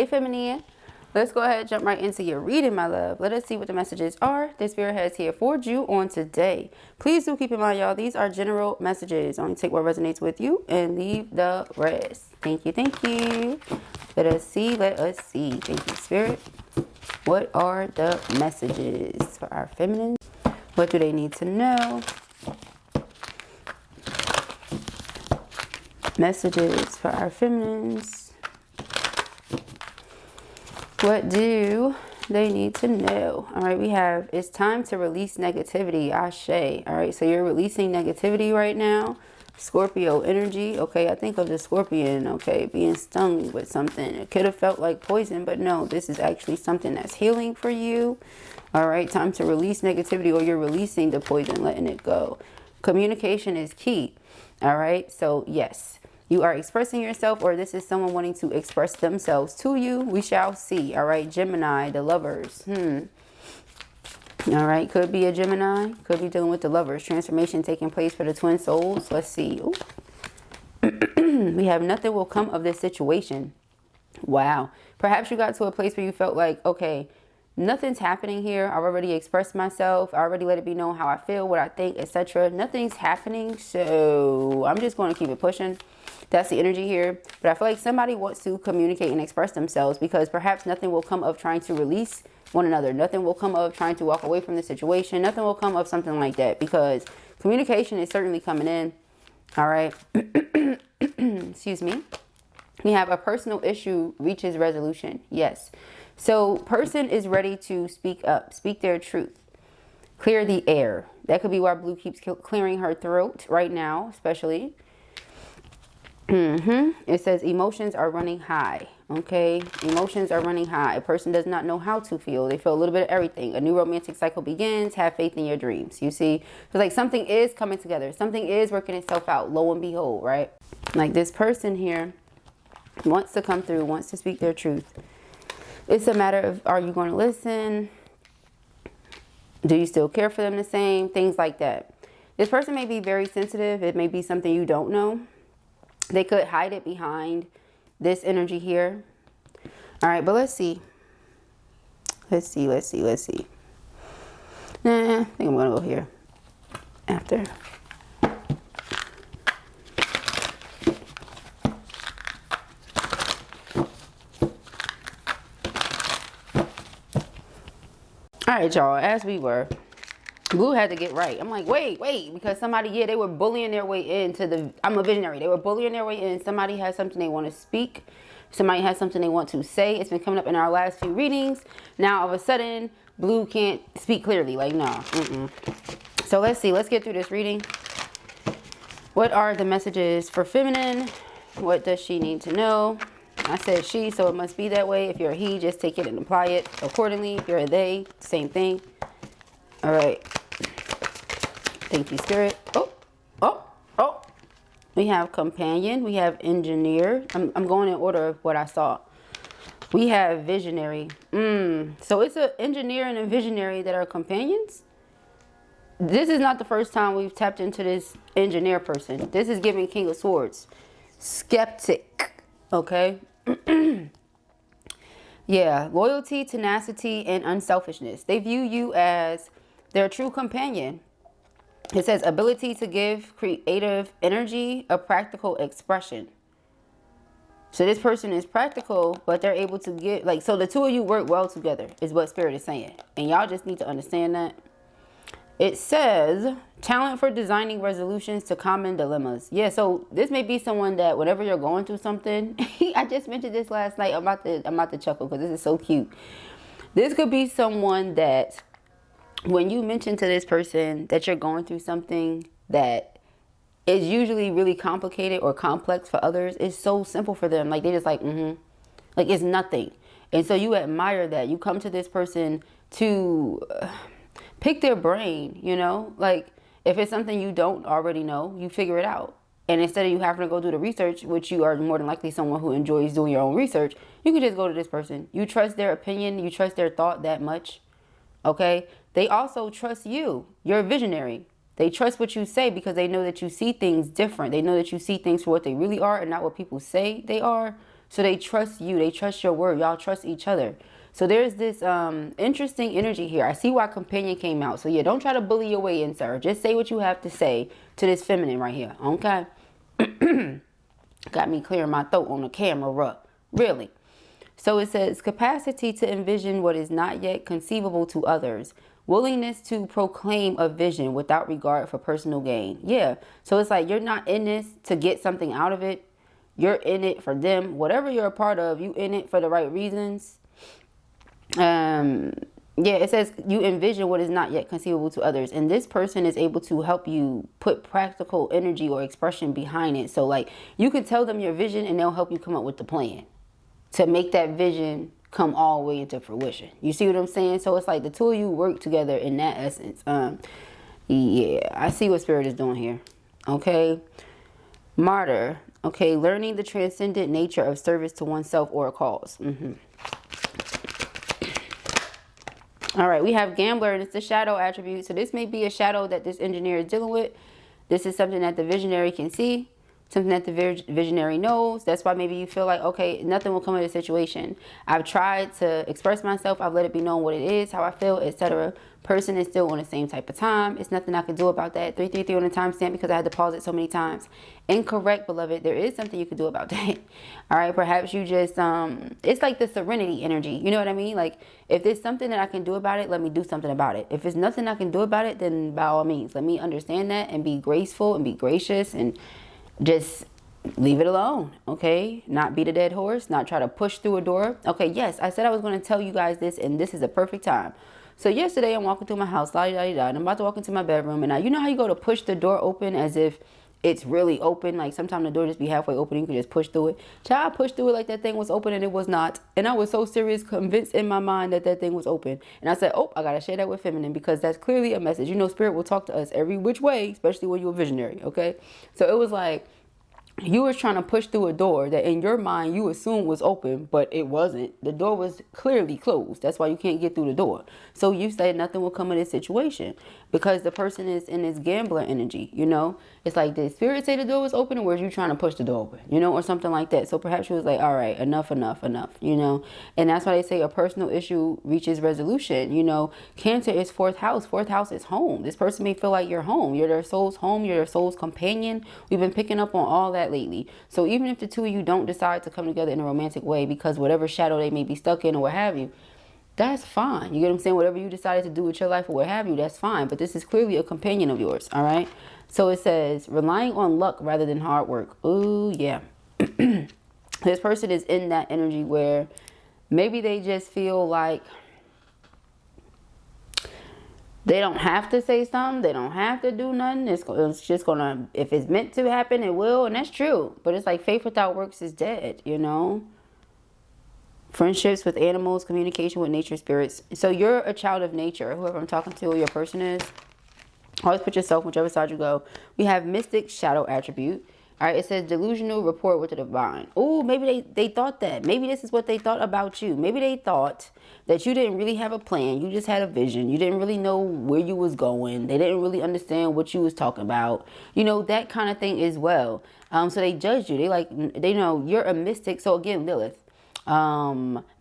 feminine. Let's go ahead and jump right into your reading, my love. Let us see what the messages are this spirit has here for you on today. Please do keep in mind, y'all, these are general messages. Only take what resonates with you and leave the rest. Thank you, thank you. Let us see, let us see. Thank you, spirit. What are the messages for our feminines? What do they need to know? Messages for our feminines. What do they need to know? All right, we have, it's time to release negativity, Ashe. All right, so you're releasing negativity right now. Scorpio energy. Okay, I think of the scorpion, okay, being stung with something. It could have felt like poison, but no, this is actually something that's healing for you. All right, time to release negativity, or you're releasing the poison, letting it go. Communication is key. All right, so yes. You are expressing yourself, or this is someone wanting to express themselves to you. We shall see. All right, Gemini, the lovers. All right, could be a Gemini. Could be dealing with the lovers. Transformation taking place for the twin souls. Let's see. We have nothing will come of this situation. Wow. Perhaps you got to a place where you felt like, okay, nothing's happening here. I've already expressed myself. I already let it be known how I feel, what I think, etc. Nothing's happening, so I'm just going to keep it pushing. That's the energy here. But I feel like somebody wants to communicate and express themselves, because perhaps nothing will come of trying to release one another. Nothing will come of trying to walk away from the situation. Nothing will come of something like that, because communication is certainly coming in. All right. Excuse me. We have a personal issue reaches resolution. Yes. So person is ready to speak up, speak their truth, clear the air. That could be why Blue keeps clearing her throat right now, especially. It says emotions are running high. Okay, emotions are running high. A person does not know how to feel. They feel a little bit of everything. A new romantic cycle begins. Have faith in your dreams. You see, it's like something is coming together. Something is working itself out. Lo and behold, right? Like this person here wants to come through, wants to speak their truth. It's a matter of, are you going to listen? Do you still care for them the same? Things like that. This person may be very sensitive. It may be something you don't know. They could hide it behind this energy here. All right, but let's see. Let's see. I think I'm going to go here after. All right, y'all, as we were, Blue had to get right. I'm like, wait, because somebody, yeah, they were bullying their way into the, I'm a visionary. They were bullying their way in. Somebody has something they want to speak. Somebody has something they want to say. It's been coming up in our last few readings. Now, all of a sudden, Blue can't speak clearly. Like, no. So let's see. Let's get through this reading. What are the messages for feminine? What does she need to know? I said she, so it must be that way. If you're a he, just take it and apply it accordingly. If you're a they, same thing. All right. Thank you, spirit. Oh. We have companion. We have engineer. I'm going in order of what I saw. We have visionary. So it's an engineer and a visionary that are companions. This is not the first time we've tapped into this engineer person. This is giving King of Swords. Skeptic. Okay. Yeah. Loyalty, tenacity, and unselfishness. They view you as their true companion. It says ability to give creative energy, a practical expression. So this person is practical, but they're able to get, like, so the two of you work well together is what spirit is saying. And y'all just need to understand that. It says talent for designing resolutions to common dilemmas. Yeah, so this may be someone that whenever you're going through something, I just mentioned this last night. I'm about to chuckle because this is so cute. This could be someone that when you mention to this person that you're going through something that is usually really complicated or complex for others, it's so simple for them. Like, they just like, like it's nothing. And so you admire that. You come to this person to pick their brain, you know, like if it's something you don't already know, you figure it out. And instead of you having to go do the research, which you are more than likely someone who enjoys doing your own research, you can just go to this person. You trust their opinion. You trust their thought that much. Okay. They also trust you. You're a visionary. They trust what you say because they know that you see things different. They know that you see things for what they really are and not what people say they are. So they trust you. They trust your word. Y'all trust each other. So there's this interesting energy here. I see why companion came out. So yeah, don't try to bully your way in, sir. Just say what you have to say to this feminine right here. Okay? Got me clearing my throat on the camera. Really. So it says capacity to envision what is not yet conceivable to others. Willingness to proclaim a vision without regard for personal gain. Yeah. So it's like you're not in this to get something out of it. You're in it for them. Whatever you're a part of, you in it for the right reasons. Yeah, it says you envision what is not yet conceivable to others, and this person is able to help you put practical energy or expression behind it. So like you could tell them your vision and they'll help you come up with the plan to make that vision come all the way into fruition. You see what I'm saying? So it's like the two of you work together in that essence. Yeah, I see what spirit is doing here. Okay. Martyr. Okay, learning the transcendent nature of service to oneself or a cause. All right, we have gambler, and it's the shadow attribute. So this may be a shadow that this engineer is dealing with. This is something that the visionary can see, something that the visionary knows. That's why maybe you feel like, okay, nothing will come of the situation. I've tried to express myself. I've let it be known what it is, how I feel, etc. Person is still on the same type of time. It's nothing I can do about that. 333 on the timestamp because I had to pause it so many times. Incorrect, beloved. There is something you can do about that. All right, perhaps you just, it's like the serenity energy. You know what I mean? Like, if there's something that I can do about it, let me do something about it. If there's nothing I can do about it, then by all means, let me understand that and be graceful and be gracious and just leave it alone, okay? Not beat a dead horse, not try to push through a door. Okay, yes, I said I was going to tell you guys this, and this is a perfect time. So yesterday, I'm walking through my house, and I'm about to walk into my bedroom, and you know how you go to push the door open as if it's really open? Like sometimes the door just be halfway open, you can just push through it. Child, I pushed through it like that thing was open, and it was not. And I was so serious, convinced in my mind that that thing was open. And I said, oh, I got to share that with feminine because that's clearly a message. You know, spirit will talk to us every which way, especially when you're a visionary, okay? So it was like, you were trying to push through a door that in your mind you assumed was open, but it wasn't. The door was clearly closed. That's why you can't get through the door. So you said nothing will come of this situation because the person is in this gambler energy, you know? It's like, did spirit say the door was open or were you trying to push the door open, you know, or something like that? So perhaps she was like, all right, enough, you know? And that's why they say a personal issue reaches resolution, you know? Cancer is fourth house. Fourth house is home. This person may feel like you're home. You're their soul's home. You're their soul's companion. We've been picking up on all that lately. So even if the two of you don't decide to come together in a romantic way because whatever shadow they may be stuck in or what have you, that's fine. You get what I'm saying? Whatever you decided to do with your life or what have you, that's fine. But this is clearly a companion of yours, all right? So it says, relying on luck rather than hard work. Ooh, yeah. This person is in that energy where maybe they just feel like they don't have to say something. They don't have to do nothing. It's just going to, if it's meant to happen, it will. And that's true. But it's like faith without works is dead, you know? Friendships with animals, communication with nature spirits. So you're a child of nature, whoever I'm talking to, your person is. Always put yourself whichever side you go. We have mystic shadow attribute. All right, it says delusional rapport with the divine. Oh, maybe they thought that. Maybe this is what they thought about you. Maybe they thought that you didn't really have a plan. You just had a vision. You didn't really know where you was going. They didn't really understand what you was talking about. You know, that kind of thing as well. So they judged you. They know you're a mystic. So again, Lilith.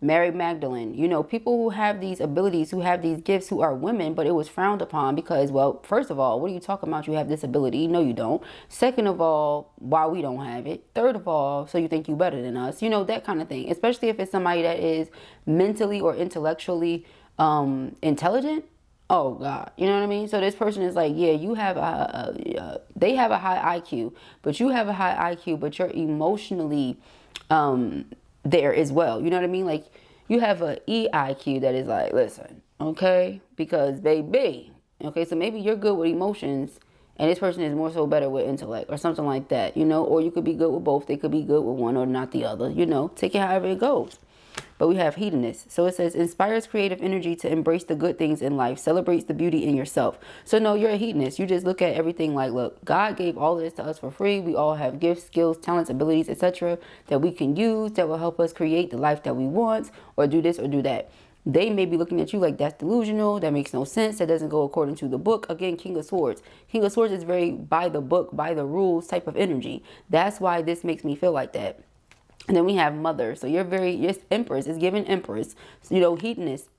Mary Magdalene, you know, people who have these abilities, who have these gifts, who are women, but it was frowned upon because, well, first of all, what are you talking about? You have this ability. No, you don't. Second of all, why we don't have it. Third of all, so you think you better than us, you know, that kind of thing, especially if it's somebody that is mentally or intellectually, intelligent. Oh God, you know what I mean? So this person is like, yeah, you have they have a high IQ, but you have a high IQ, but you're emotionally, there as well. You know what I mean? Like you have a EIQ that is like, listen, okay, because baby, okay, so maybe you're good with emotions and this person is more so better with intellect or something like that, you know, or you could be good with both. They could be good with one or not the other, you know, take it however it goes. But we have hedonist. So it says inspires creative energy to embrace the good things in life, celebrates the beauty in yourself. So no, you're a hedonist. You just look at everything like, look, God gave all of this to us for free. We all have gifts, skills, talents, abilities, etc. that we can use that will help us create the life that we want or do this or do that. They may be looking at you like that's delusional. That makes no sense. That doesn't go according to the book. Again, King of Swords. King of Swords is very by the book, by the rules type of energy. That's why this makes me feel like that. And then we have mother. So you're empress is given empress. So, you know, hedonist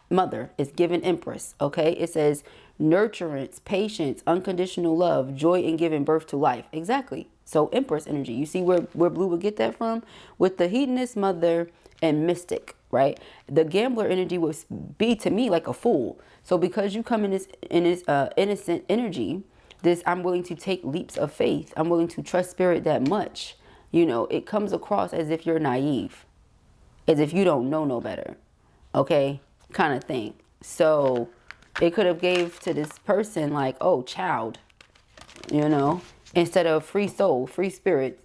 mother is given empress. Okay. It says nurturance, patience, unconditional love, joy in giving birth to life. Exactly. So empress energy. You see where blue would get that from? With the hedonist mother and mystic, right? The gambler energy would be to me like a fool. So because you come in this innocent energy, this I'm willing to take leaps of faith. I'm willing to trust spirit that much. You know, it comes across as if you're naive, as if you don't know no better, okay, kind of thing. So it could have gave to this person like, oh, child, you know, instead of free soul, free spirit,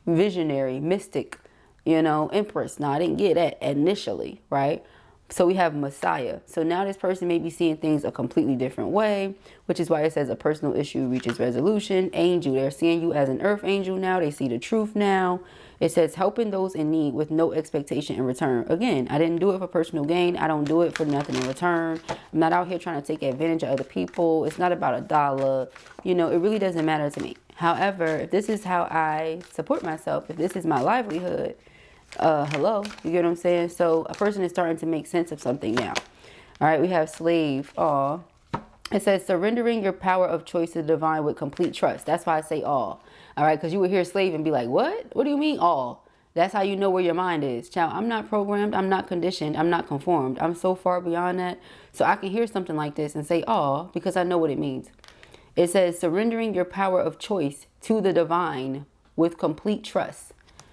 visionary, mystic, you know, empress. Now, I didn't get that initially, right? So we have Messiah. So now this person may be seeing things a completely different way, which is why it says a personal issue reaches resolution. Angel, they're seeing you as an earth angel now. They see the truth now. It says helping those in need with no expectation in return. Again, I didn't do it for personal gain. I don't do it for nothing in return. I'm not out here trying to take advantage of other people. It's not about a dollar. You know, it really doesn't matter to me. However, if this is how I support myself, if this is my livelihood, hello, you get what I'm saying? So a person is starting to make sense of something now. All right, we have slave. Aw. It says surrendering your power of choice to the divine with complete trust. That's why I say all. All right, because you would hear slave and be like, what? What do you mean all? That's how you know where your mind is. Child, I'm not programmed. I'm not conditioned. I'm not conformed. I'm so far beyond that. So I can hear something like this and say all because I know what it means. It says surrendering your power of choice to the divine with complete trust.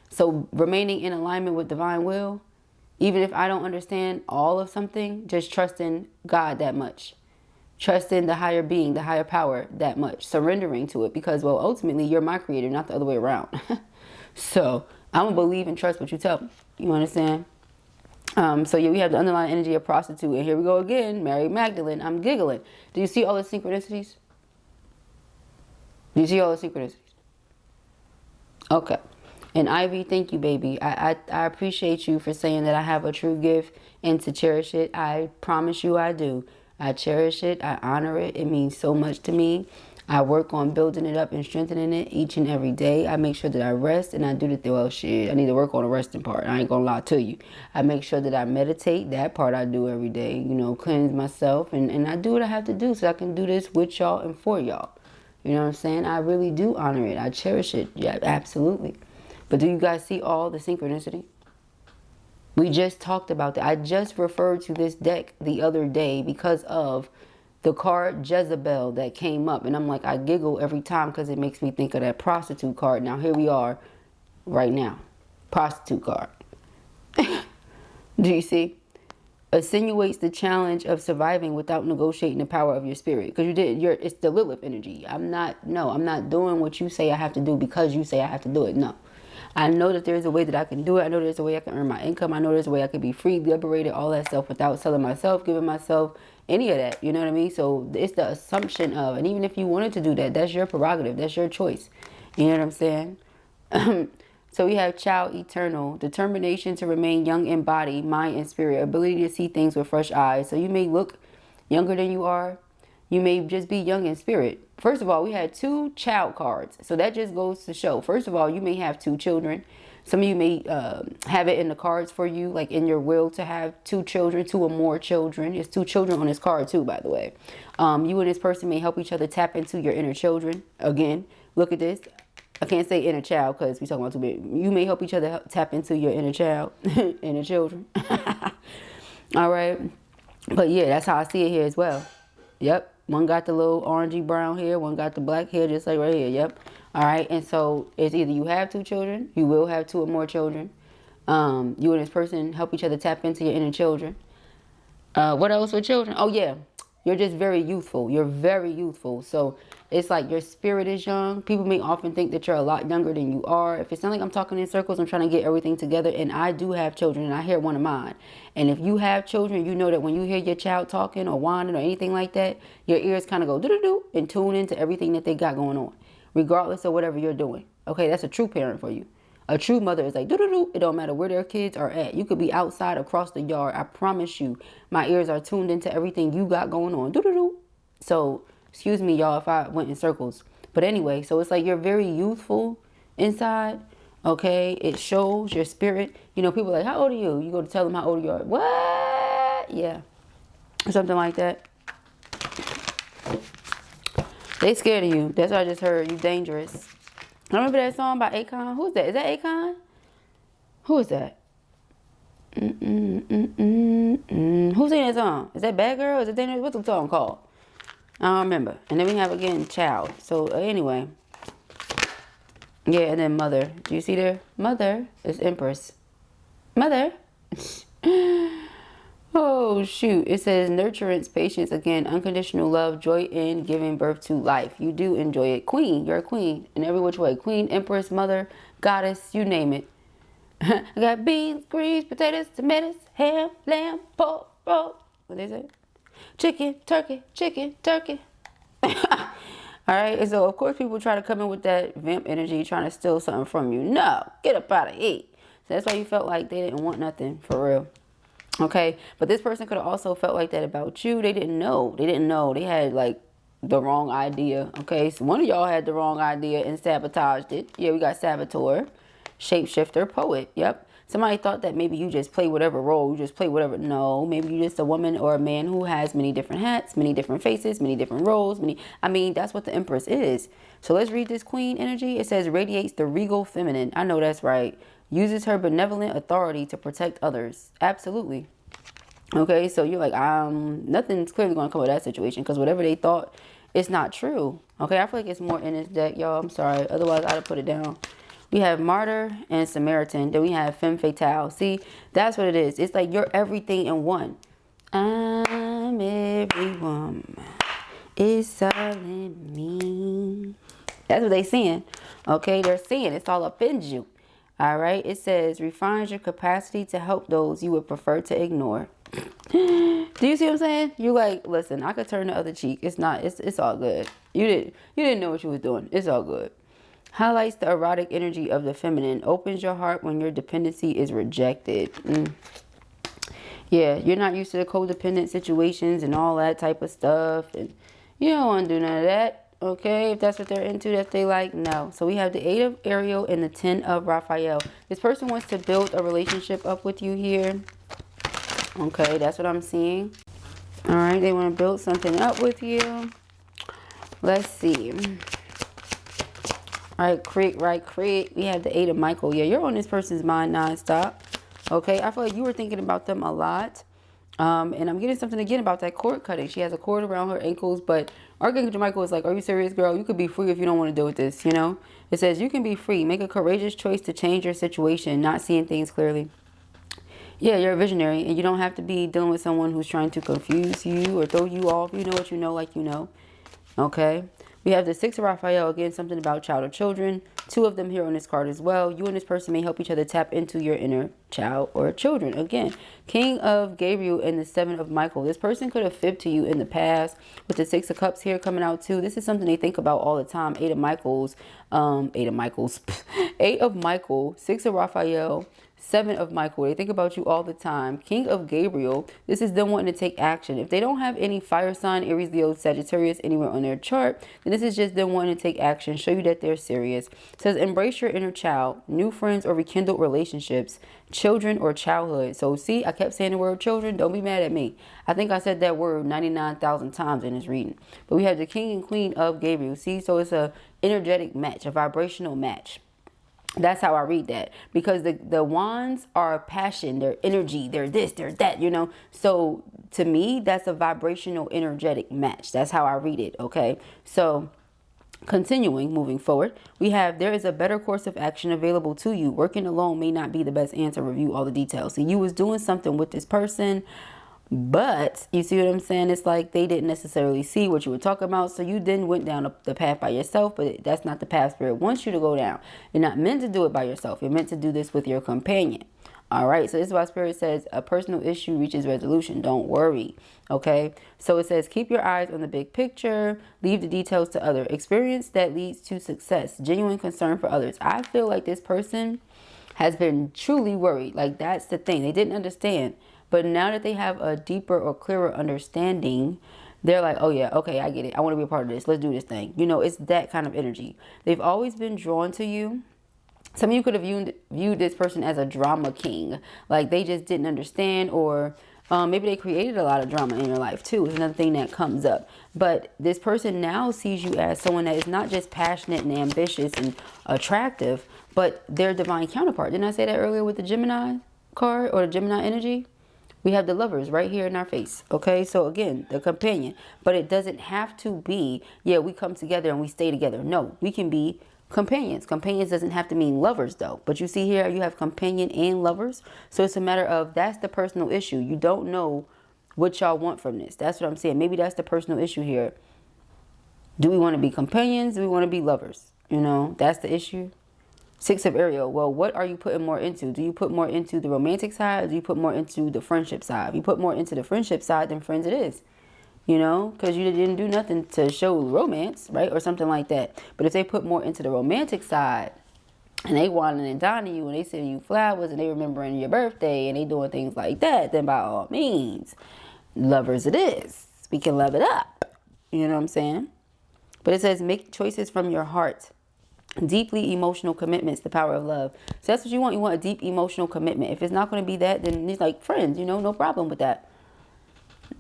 So remaining in alignment with divine will, even if I don't understand all of something, just trusting God that much. Trusting the higher being, the higher power that much. Surrendering to it because, well, ultimately, you're my creator, not the other way around. So I'm going to believe and trust what you tell me. You understand? So yeah, we have the underlying energy of prostitute. And here we go again. Mary Magdalene. I'm giggling. Do you see all the synchronicities? Do you see all the synchronicities? Okay. And Ivy, thank you, baby. I appreciate you for saying that I have a true gift and to cherish it. I promise you I do. I cherish it. I honor it. It means so much to me. I work on building it up and strengthening it each and every day. I make sure that I rest and I do the well shit. I need to work on the resting part. I ain't gonna lie to you. I make sure that I meditate. That part I do every day. You know, cleanse myself and I do what I have to do so I can do this with y'all and for y'all. You know what I'm saying? I really do honor it. I cherish it. Yeah, absolutely. But do you guys see all the synchronicity? We just talked about that. I just referred to this deck the other day because of the card Jezebel that came up. And I'm like, I giggle every time because it makes me think of that prostitute card. Now, here we are right now. Prostitute card. Do you see? Insinuates the challenge of surviving without negotiating the power of your spirit. Because it's the Lilith energy. I'm not doing what you say I have to do because you say I have to do it. No. I know that there's a way that I can do it. I know there's a way I can earn my income. I know there's a way I can be free, liberated, all that stuff without selling myself, giving myself any of that. You know what I mean? So it's the assumption of, and even if you wanted to do that, that's your prerogative. That's your choice. You know what I'm saying? So we have child eternal, determination to remain young in body, mind, and spirit, ability to see things with fresh eyes. So you may look younger than you are. You may just be young in spirit. First of all, we had 2 child cards. So that just goes to show. First of all, you may have 2 children. Some of you may have it in the cards for you, like in your will to have 2 children, 2 or more children. There's 2 children on this card too, by the way. You and this person may help each other tap into your inner children. Again, look at this. I can't say inner child because we're talking about 2 big. You may help each other tap into your inner child, inner children. All right. But yeah, that's how I see it here as well. Yep. One got the little orangey brown hair. One got the black hair, just like right here. Yep. All right. And so it's either you have 2 children. You will have 2 or more children. You and this person help each other tap into your inner children. What else with children? Oh, yeah. You're just very youthful. You're very youthful. So it's like your spirit is young. People may often think that you're a lot younger than you are. If it sounds like I'm talking in circles, I'm trying to get everything together. And I do have children, and I hear one of mine. And if you have children, you know that when you hear your child talking or whining or anything like that, your ears kind of go doo-doo-doo and tune into everything that they got going on, regardless of whatever you're doing. Okay, that's a true parent for you. A true mother is like, doo-doo-doo. It don't matter where their kids are at. You could be outside across the yard. I promise you, my ears are tuned into everything you got going on. Doo-doo-doo. So, excuse me, y'all, if I went in circles. But anyway, so it's like you're very youthful inside. Okay, it shows your spirit. You know, people are like, how old are you? You go to tell them how old you are. What? Yeah, something like that. They scared of you. That's what I just heard. You dangerous. Remember that song by Akon? Who's that? Is that Akon? Who is that? Who's singing that song? Is that Bad Girl? Is it dangerous? What's the song called? I don't remember. And then we have again Child. So anyway. Yeah, and then Mother. Do you see there? Mother is Empress. Mother. Oh, shoot. It says nurturance, patience, again, unconditional love, joy in giving birth to life. You do enjoy it. Queen. You're a queen in every which way. Queen, Empress, Mother, Goddess, you name it. I got beans, greens, potatoes, tomatoes, ham, lamb, pork, roll. What they say? Chicken, turkey, chicken, turkey. All right, and so of course people try to come in with that vamp energy, trying to steal something from you. No, get up out of here. So that's why you felt like they didn't want nothing, for real. Okay, but this person could have also felt like that about you. They didn't know. They didn't know. They had like the wrong idea. Okay, so one of y'all had the wrong idea and sabotaged it. Yeah, we got saboteur, shapeshifter, poet. Yep. Somebody thought that maybe you just play whatever role, you just play whatever. No, maybe you're just a woman or a man who has many different hats, many different faces, many different roles. I mean, that's what the Empress is. So let's read this Queen energy. It says radiates the regal feminine. I know that's right. Uses her benevolent authority to protect others. Absolutely. Okay, so you're like, nothing's clearly going to come with that situation because whatever they thought, it's not true. Okay, I feel like it's more in this deck, y'all. I'm sorry. Otherwise, I'd have put it down. We have Martyr and Samaritan. Then we have Femme Fatale. See, that's what it is. It's like you're everything in one. I'm every woman. It's all in me. That's what they saying. Okay, they're saying it's all up in you. All right, it says refines your capacity to help those you would prefer to ignore. Do you see what I'm saying? You like, listen, I could turn the other cheek. It's all good. You didn't know what you was doing. It's all good. Highlights the erotic energy of the feminine. Opens your heart when your dependency is rejected. Yeah, you're not used to the codependent situations and all that type of stuff. And you don't want to do none of that. Okay, if that's what they're into, that they like, no. So we have the 8 of Ariel and the 10 of Raphael. This person wants to build a relationship up with you here. Okay, that's what I'm seeing. All right, they want to build something up with you. Let's see. Right, crick. We have the 8 of Michael. Yeah, you're on this person's mind nonstop. Okay, I feel like you were thinking about them a lot. And I'm getting something again about that cord cutting. She has a cord around her ankles, but Archangel Michael is like, are you serious, girl? You could be free if you don't want to deal with this, you know? It says you can be free. Make a courageous choice to change your situation, not seeing things clearly. Yeah, you're a visionary, and you don't have to be dealing with someone who's trying to confuse you or throw you off. You know what you know, like you know. Okay? We have the 6 of Raphael, again, something about child or children. 2 of them here on this card as well. You and this person may help each other tap into your inner child or children. Again, King of Gabriel and the 7 of Michael. This person could have fibbed to you in the past. With the 6 of Cups here coming out too. This is something they think about all the time. 8 of Michael, 6 of Raphael, 7 of Michael. They think about you all the time. King of Gabriel. This is them wanting to take action. If they don't have any fire sign, Aries, Leo, Sagittarius anywhere on their chart, then this is just them wanting to take action. Show you that they're serious. It says embrace your inner child. New friends or rekindled relationships. Children or childhood. So see, I kept saying the word children. Don't be mad at me. I think I said that word 99,000 times in this reading. But we have the King and Queen of Gabriel. See, so it's a energetic match, a vibrational match. That's how I read that, because the wands are passion, they're energy, they're this, they're that, you know. So to me, that's a vibrational, energetic match. That's how I read it. Okay, so continuing, moving forward, we have there is a better course of action available to you. Working alone may not be the best answer. Review all the details. So you was doing something with this person, but you see what I'm saying? It's like they didn't necessarily see what you were talking about. So you then went down the path by yourself, but that's not the path Spirit wants you to go down. You're not meant to do it by yourself. You're meant to do this with your companion. All right. So this is why Spirit says a personal issue reaches resolution. Don't worry. Okay. So it says keep your eyes on the big picture. Leave the details to other experience that leads to success. Genuine concern for others. I feel like this person has been truly worried. Like that's the thing. They didn't understand. But now that they have a deeper or clearer understanding, they're like, oh yeah, okay, I get it. I want to be a part of this. Let's do this thing. You know, it's that kind of energy. They've always been drawn to you. Some of you could have viewed this person as a drama king. Like they just didn't understand, or maybe they created a lot of drama in your life too. Is another thing that comes up. But this person now sees you as someone that is not just passionate and ambitious and attractive, but their divine counterpart. Didn't I say that earlier with the Gemini card or the Gemini energy? We have the Lovers right here in our face. Okay, so again, the companion. But it doesn't have to be, yeah, we come together and we stay together. No, we can be companions. Companions doesn't have to mean lovers though. But you see here, you have companion and lovers. So it's a matter of, that's the personal issue. You don't know what y'all want from this. That's what I'm saying. Maybe that's the personal issue here. Do we want to be companions? Do we want to be lovers? You know, that's the issue. Six of Ariel. Well, what are you putting more into? Do you put more into the romantic side? Or do you put more into the friendship side? If you put more into the friendship side, then friends it is. You know, because you didn't do nothing to show romance, right? Or something like that. But if they put more into the romantic side, and they wanting and dining you, and they sending you flowers, and they remembering your birthday, and they doing things like that, then by all means, lovers it is. We can love it up. You know what I'm saying? But it says, make choices from your heart. Deeply emotional commitments, the power of love. So that's what you want. You want a deep emotional commitment. If it's not going to be that, then it's like friends, you know, no problem with that.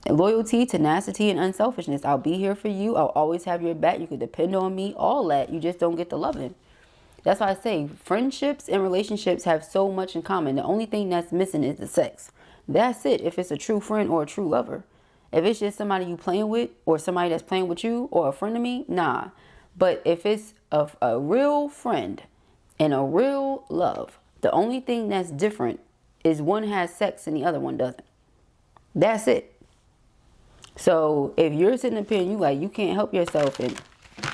Loyalty, tenacity, and unselfishness. I'll be here for you. I'll always have your back. You can depend on me. All that. You just don't get the loving. That's why I say friendships and relationships have so much in common. The only thing that's missing is the sex. That's it. If it's a true friend or a true lover. If it's just somebody you playing with, or somebody that's playing with you, or a friend of me, nah. But if it's a real friend and a real love, the only thing that's different is one has sex and the other one doesn't. That's it. So if you're sitting up here and you can't help yourself and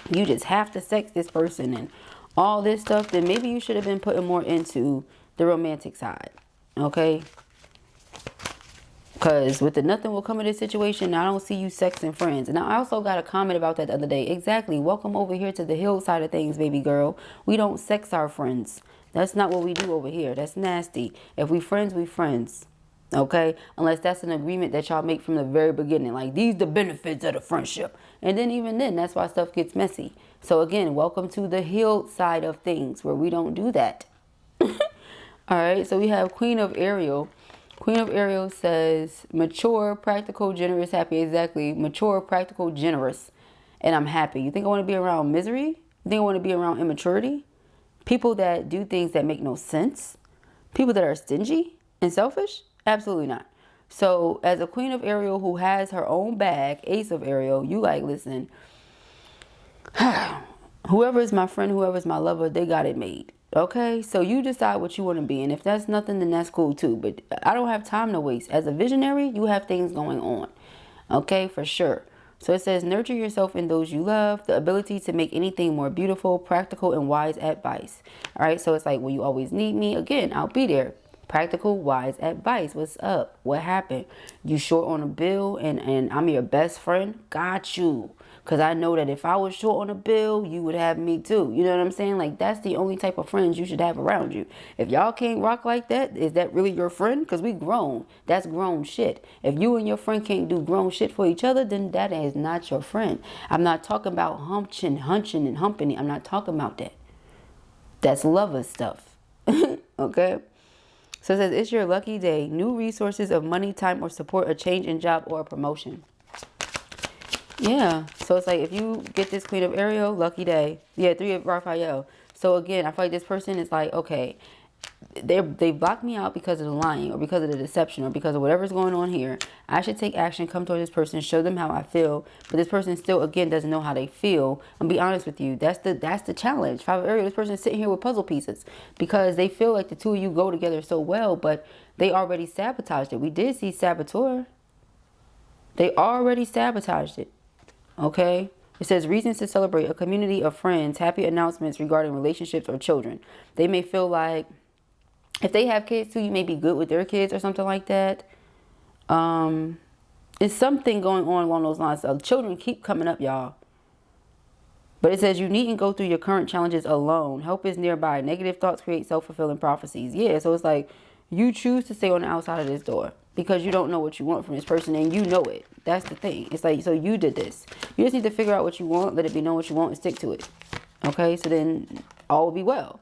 you just have to sex this person and all this stuff, then maybe you should have been putting more into the romantic side. Okay? Because with the nothing will come of this situation, I don't see you sexing friends. And I also got a comment about that the other day. Exactly. Welcome over here to the hill side of things, baby girl. We don't sex our friends. That's not what we do over here. That's nasty. If we friends, we friends. Okay? Unless that's an agreement that y'all make from the very beginning. Like, these the benefits of the friendship. And then even then, that's why stuff gets messy. So again, welcome to the healed side of things where we don't do that. All right? So we have Queen of Ariel. Queen of Ariel says, mature, practical, generous, happy. Exactly. Mature, practical, generous. And I'm happy. You think I want to be around misery? You think I want to be around immaturity? People that do things that make no sense? People that are stingy and selfish? Absolutely not. So as a Queen of Ariel who has her own bag, Ace of Ariel, you like, listen, whoever is my friend, whoever is my lover, they got it made. Okay, so you decide what you want to be. And if that's nothing, then that's cool too. But I don't have time to waste. As a visionary, you have things going on. Okay, for sure. So it says, nurture yourself in those you love. The ability to make anything more beautiful, practical, and wise advice. All right, so it's like, when you always need me, again, I'll be there. Practical, wise advice. What's up? What happened? You short on a bill and I'm your best friend? Got you. Because I know that if I was short on a bill, you would have me too. You know what I'm saying? Like, that's the only type of friends you should have around you. If y'all can't rock like that, is that really your friend? Because we grown. That's grown shit. If you and your friend can't do grown shit for each other, then that is not your friend. I'm not talking about hunching and humping. I'm not talking about that. That's lover stuff. Okay? So it says, it's your lucky day. New resources of money, time, or support, a change in job, or a promotion. Yeah. So it's like, if you get this Queen of Ariel, lucky day. Yeah, 3 of Raphael. So again, I feel like this person is like, okay, they blocked me out because of the lying, or because of the deception, or because of whatever's going on here. I should take action, come toward this person, show them how I feel. But this person still, again, doesn't know how they feel. And be honest with you, that's the challenge. 5 of Ariel, this person is sitting here with puzzle pieces because they feel like the two of you go together so well, but they already sabotaged it. We did see saboteur. They already sabotaged it. Okay? It says, reasons to celebrate, a community of friends, happy announcements regarding relationships or children. They may feel like, if they have kids too, you may be good with their kids or something like that. It's something going on along those lines. So children keep coming up, y'all. But it says, you needn't go through your current challenges alone. Help is nearby. Negative thoughts create self-fulfilling prophecies. Yeah, so it's like, you choose to stay on the outside of this door because you don't know what you want from this person, and you know it. That's the thing. It's like, so you did this. You just need to figure out what you want, let it be known what you want, and stick to it. Okay, so then all will be well.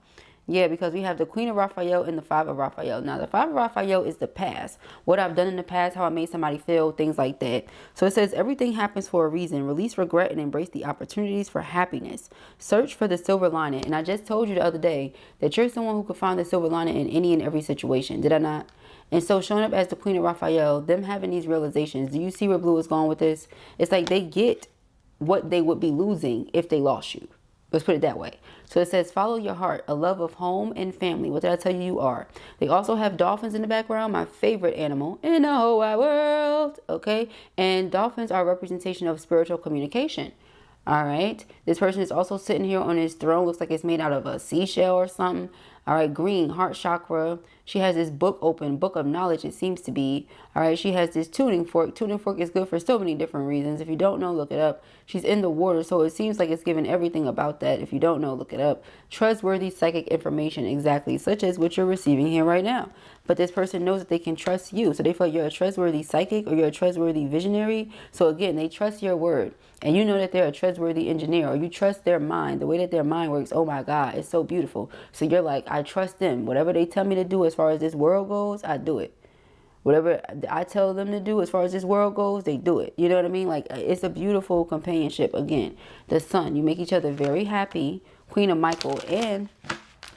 Yeah, because we have the Queen of Raphael and the Five of Raphael. Now, the Five of Raphael is the past. What I've done in the past, how I made somebody feel, things like that. So it says, everything happens for a reason. Release regret and embrace the opportunities for happiness. Search for the silver lining. And I just told you the other day that you're someone who can find the silver lining in any and every situation. Did I not? And so showing up as the Queen of Raphael, them having these realizations. Do you see where Blue is going with this? It's like they get what they would be losing if they lost you. Let's put it that way. So it says, follow your heart, a love of home and family. What did I tell you you are? They also have dolphins in the background, my favorite animal in the whole wide world. Okay. And dolphins are a representation of spiritual communication. All right. This person is also sitting here on his throne. Looks like it's made out of a seashell or something. All right. Green, heart chakra. She has this book open, book of knowledge, it seems to be. All right. She has this tuning fork. Tuning fork is good for so many different reasons. If you don't know, look it up. She's in the water. So it seems like it's giving everything about that. If you don't know, look it up. Trustworthy psychic information. Exactly. Such as what you're receiving here right now. But this person knows that they can trust you. So they feel like you're a trustworthy psychic or you're a trustworthy visionary. So again, they trust your word. And you know that they're a trustworthy engineer, or you trust their mind, the way that their mind works. Oh my God, it's so beautiful. So you're like, I trust them. Whatever they tell me to do as far as this world goes, I do it. Whatever I tell them to do as far as this world goes, they do it. You know what I mean? Like, it's a beautiful companionship. Again, the sun, you make each other very happy. Queen of Michael. And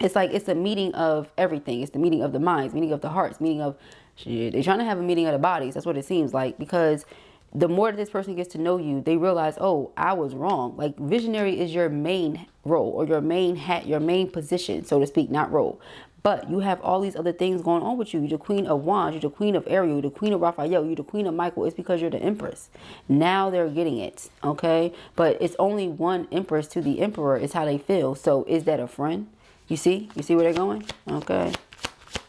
it's like, it's a meeting of everything. It's the meeting of the minds, meeting of the hearts, meeting of shit. They're trying to have a meeting of the bodies. That's what it seems like, because the more that this person gets to know you, they realize, oh, I was wrong. Like, visionary is your main role, or your main hat, your main position, so to speak, not role. But you have all these other things going on with you. You're the Queen of Wands. You're the Queen of Ariel. You're the Queen of Raphael. You're the Queen of Michael. It's because you're the Empress. Now they're getting it, okay? But it's only one Empress to the Emperor is how they feel. So is that a friend? You see? You see where they're going? Okay.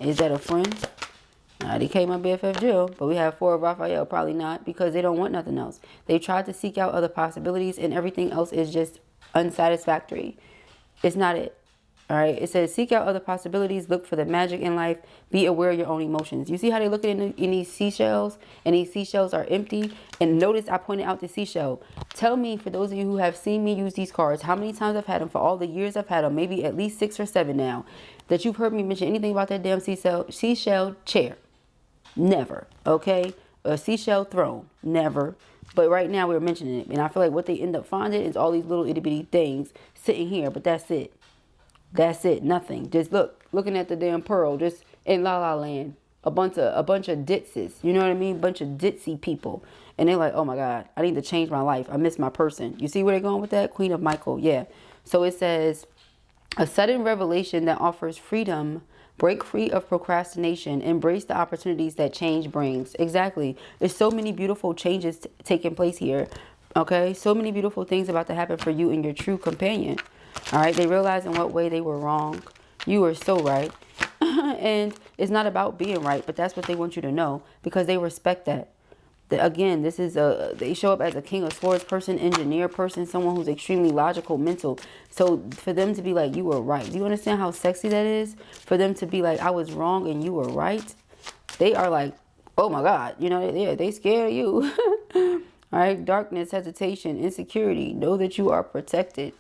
Is that a friend? They came my BFF Jill, but we have Four of Raphael. Probably not, because they don't want nothing else. They tried to seek out other possibilities, and everything else is just unsatisfactory. It's not it. All right. It says, seek out other possibilities. Look for the magic in life. Be aware of your own emotions. You see how they look at it in these seashells, and these seashells are empty. And notice I pointed out the seashell. Tell me, for those of you who have seen me use these cards, how many times I've had them for all the years I've had them, maybe at least 6 or 7 now, that you've heard me mention anything about that damn seashell chair. Never. Okay. A seashell throne. Never. But right now we're mentioning it. And I feel like what they end up finding is all these little itty bitty things sitting here. But that's it. That's it. Nothing. Just looking at the damn pearl, just in La La Land. A bunch of ditzes. You know what I mean? Bunch of ditzy people. And they're like, oh my God, I need to change my life. I miss my person. You see where they're going with that? Queen of Michael. Yeah. So it says, a sudden revelation that offers freedom. Break free of procrastination. Embrace the opportunities that change brings. Exactly. There's so many beautiful changes taking place here. Okay. So many beautiful things about to happen for you and your true companion. All right. They realize in what way they were wrong. You were so right. And it's not about being right, but that's what they want you to know, because they respect that. Again, this is they show up as a King of Swords person, engineer person, someone who's extremely logical, mental. So for them to be like, you were right. Do you understand how sexy that is? For them to be like, I was wrong and you were right. They are like, oh my God, you know, they scared of you. All right. Darkness, hesitation, insecurity. Know that you are protected.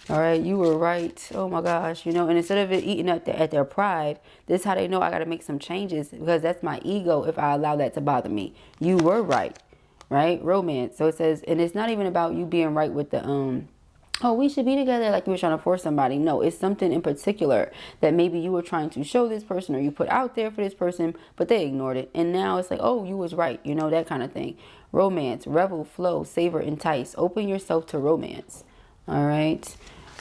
All right. You were right. Oh my gosh. You know, and instead of it eating at their pride, this is how they know I got to make some changes, because that's my ego if I allow that to bother me. You were right. Right. Romance. So it says, and it's not even about you being right with the, oh, we should be together, like you were trying to force somebody. No, it's something in particular that maybe you were trying to show this person, or you put out there for this person, but they ignored it. And now it's like, oh, you was right. You know, that kind of thing. Romance, revel, flow, savor, entice. Open yourself to romance. All right.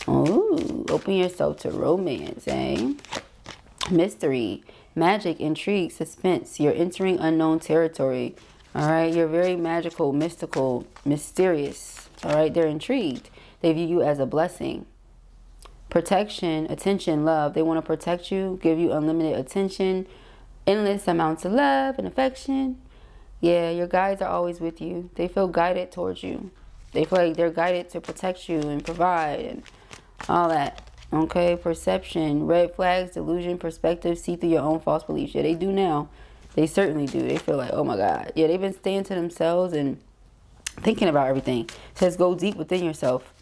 Oh, open yourself to romance, eh? Mystery, magic, intrigue, suspense. You're entering unknown territory. All right. You're very magical, mystical, mysterious. All right. They're intrigued. They view you as a blessing. Protection, attention, love. They want to protect you, give you unlimited attention, endless amounts of love and affection. Yeah, your guides are always with you. They feel guided towards you. They feel like they're guided to protect you and provide and all that. Okay, perception, red flags, delusion, perspective, see through your own false beliefs. Yeah, they do now. They certainly do. They feel like, oh my God. Yeah, they've been staying to themselves and thinking about everything. It says go deep within yourself.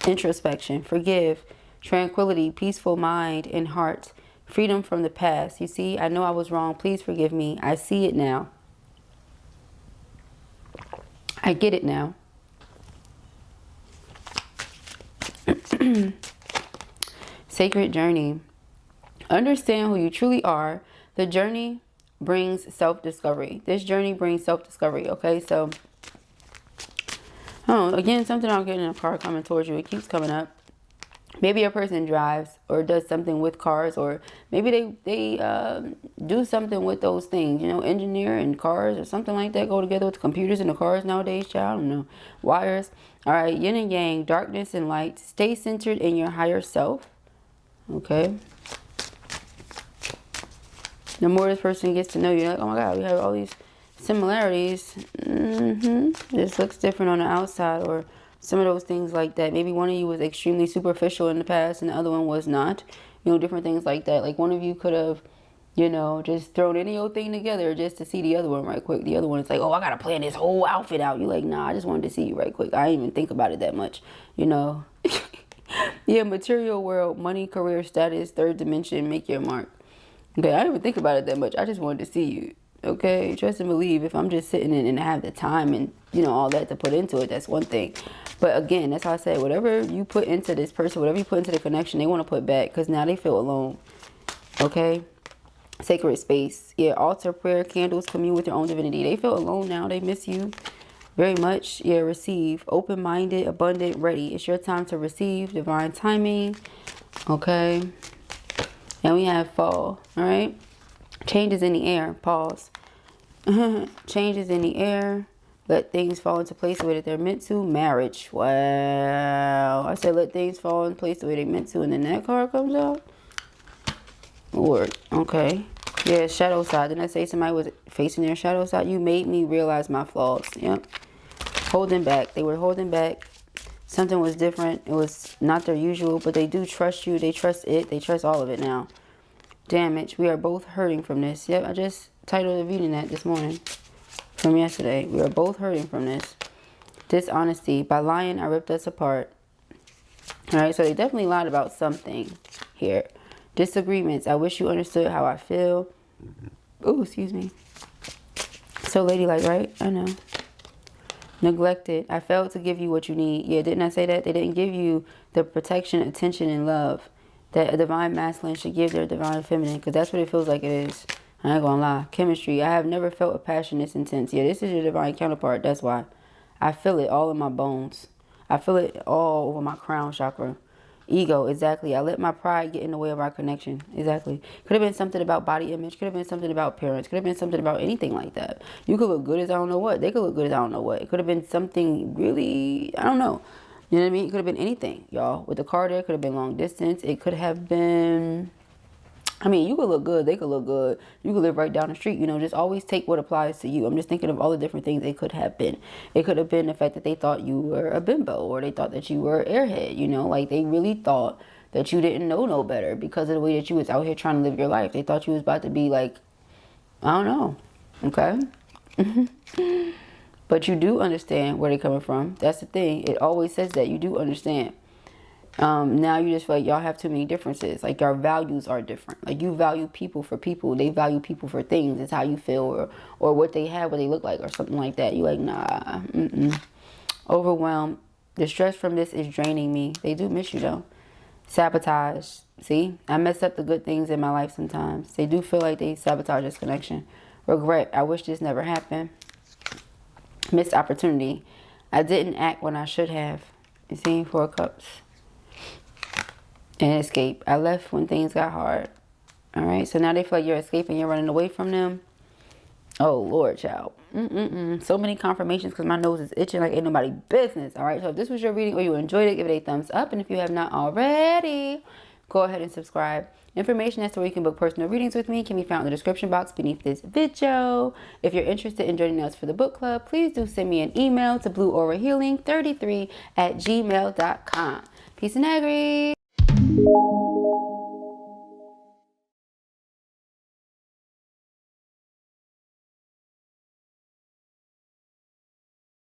Introspection, forgive, tranquility, peaceful mind and heart, freedom from the past. You see, I know I was wrong. Please forgive me. I see it now. I get it now. Sacred journey. Understand who you truly are. The journey brings self-discovery. This journey brings self-discovery. Okay, so again, something I'll get in a car coming towards you. It keeps coming up. Maybe a person drives or does something with cars, or maybe they do something with those things, you know, engineer and cars or something like that, go together with the computers and the cars nowadays, child. I don't know. Wires. All right, yin and yang, darkness and light. Stay centered in your higher self. Okay. The more this person gets to know you, you're like, oh my God, we have all these similarities. This looks different on the outside, or some of those things like that. Maybe one of you was extremely superficial in the past and the other one was not. You know, different things like that. Like one of you could have, you know, just thrown any old thing together just to see the other one right quick. The other one is like, oh, I got to plan this whole outfit out. You're like, nah, I just wanted to see you right quick. I didn't even think about it that much, you know. Yeah, material world, money, career, status, third dimension, make your mark. Okay, I didn't even think about it that much. I just wanted to see you. Okay, trust and believe. If I'm just sitting in and have the time and, you know, all that to put into it, that's one thing. But again, that's how I said, whatever you put into this person, whatever you put into the connection, they want to put back because now they feel alone. Okay? Sacred space. Yeah, altar, prayer, candles, commune with your own divinity. They feel alone now. They miss you very much. Yeah, receive. Open-minded, abundant, ready. It's your time to receive divine timing. Okay? And we have fall. All right? Changes in the air. Pause. Changes in the air. Let things fall into place the way that they're meant to. Marriage. Wow. I said let things fall in place the way they're meant to. And then that card comes out. Lord. Okay. Yeah, shadow side. Didn't I say somebody was facing their shadow side? You made me realize my flaws. Yep. Holding back. They were holding back. Something was different. It was not their usual. But they do trust you. They trust it. They trust all of it now. Damage. We are both hurting from this. Yep. I just titled the reading that this morning. From yesterday. We are both hurting from this. Dishonesty. By lying, I ripped us apart. Alright, so they definitely lied about something here. Disagreements. I wish you understood how I feel. Oh, excuse me. So ladylike, right? I know. Neglected. I failed to give you what you need. Yeah, didn't I say that? They didn't give you the protection, attention, and love that a divine masculine should give their divine feminine, because that's what it feels like it is. I ain't gonna lie. Chemistry. I have never felt a passion this intense. Yeah, this is your divine counterpart. That's why. I feel it all in my bones. I feel it all over my crown chakra. Ego. Exactly. I let my pride get in the way of our connection. Exactly. Could have been something about body image. Could have been something about parents. Could have been something about anything like that. You could look good as I don't know what. They could look good as I don't know what. It could have been something really, I don't know. You know what I mean? It could have been anything, y'all. With the card there, it could have been long distance. It could have been... I mean, you could look good. They could look good. You could live right down the street. You know, just always take what applies to you. I'm just thinking of all the different things they could have been. It could have been the fact that they thought you were a bimbo, or they thought that you were an airhead. You know, like they really thought that you didn't know no better because of the way that you was out here trying to live your life. They thought you was about to be like, I don't know. Okay? But you do understand where they're coming from. That's the thing. It always says that. You do understand. Now you just feel like y'all have too many differences. Like your values are different. Like you value people for people. They value people for things. It's how you feel, or what they have, what they look like, or something like that. You like, nah. Overwhelmed. The stress from this is draining me. They do miss you though. Sabotage. See, I mess up the good things in my life sometimes. They do feel like they sabotage this connection. Regret. I wish this never happened. Missed opportunity. I didn't act when I should have. You see, 4 of Cups. And escape. I left when things got hard. All right. So now they feel like you're escaping. You're running away from them. Oh, Lord, child. So many confirmations because my nose is itching like ain't nobody business. All right. So if this was your reading or you enjoyed it, give it a thumbs up. And if you have not already, go ahead and subscribe. Information as to where you can book personal readings with me can be found in the description box beneath this video. If you're interested in joining us for the book club, please do send me an email to blueaurahealing33@gmail.com. Peace and agri.